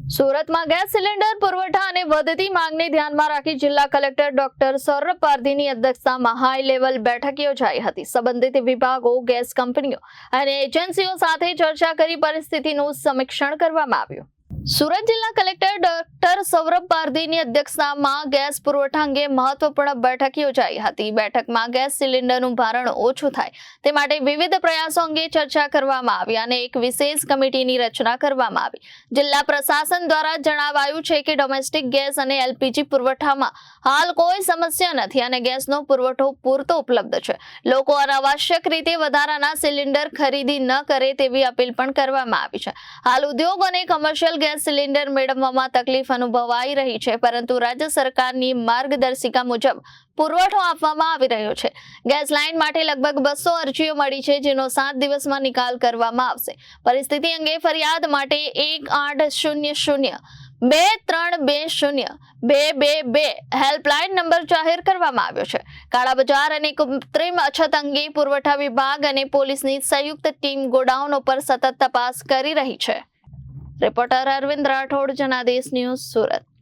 સુરતમાં gas cylinder પુરવઠા અને વધતી માંગને ધ્યાનમાં રાખી જિલ્લા કલેક્ટર ડોક્ટર સૌરભ પારધીની અધ્યક્ષતામાં હાઈ લેવલ બેઠક યોજાઈ હતી। સંબંધિત વિભાગો, ગેસ કંપનીઓ અને એજન્સીઓ સાથે ચર્ચા કરી પરિસ્થિતિનું સમીક્ષણ કરવામાં આવ્યું। સુરત જિલ્લા કલેક્ટર ડોક્ટર સૌરભ પારધીની અધ્યક્ષતામાં ગેસ પુરવઠા અંગે મહત્વપૂર્ણ બેઠક યોજાઈ હતી। બેઠકમાં ગેસ સિલિન્ડરનું ભારણ ઓછું થાય તે માટે વિવિધ પ્રયાસો અંગે ચર્ચા કરવામાં આવી અને એક વિશેષ કમિટીની રચના કરવામાં આવી। જિલ્લા પ્રશાસન દ્વારા જણાવાયું છે કે ડોમેસ્ટિક ગેસ અને એલપીજી પુરવઠામાં હાલ કોઈ સમસ્યા નથી અને ગેસનો પુરવઠો પૂરતો ઉપલબ્ધ છે। લોકો અનાવશ્યક રીતે વધારાના સિલિન્ડર ખરીદી ન કરે તેવી અપીલ પણ કરવામાં આવી છે। હાલ ઉદ્યોગ અને કમર્શિયલ ગેસ સિલિન્ડર મેળવવામાં તકલીફ અનુભવાઈ રહી છે, પરંતુ રાજ્ય સરકારની માર્ગદર્શિકા મુજબ પુરવઠો આપવામાં આવી રહ્યો છે। ગેસ લાઇન માટે લગભગ 200 અરજીઓ મળી છે, જેનો 7 દિવસમાં નિકાલ કરવામાં આવશે। પરિસ્થિતિ અંગે ફરિયાદ માટે 1800-2320-222 હેલ્પલાઇન નંબર જાહેર કરવામાં આવ્યો છે। કાળા બજાર અને કૃત્રિમ અછત અંગે પુરવઠા વિભાગ અને પોલીસની સંયુક્ત ટીમ ગોડાઉન પર સતત તપાસ કરી રહી છે। Reporter Arvind Rathod, Janadesh news, Surat.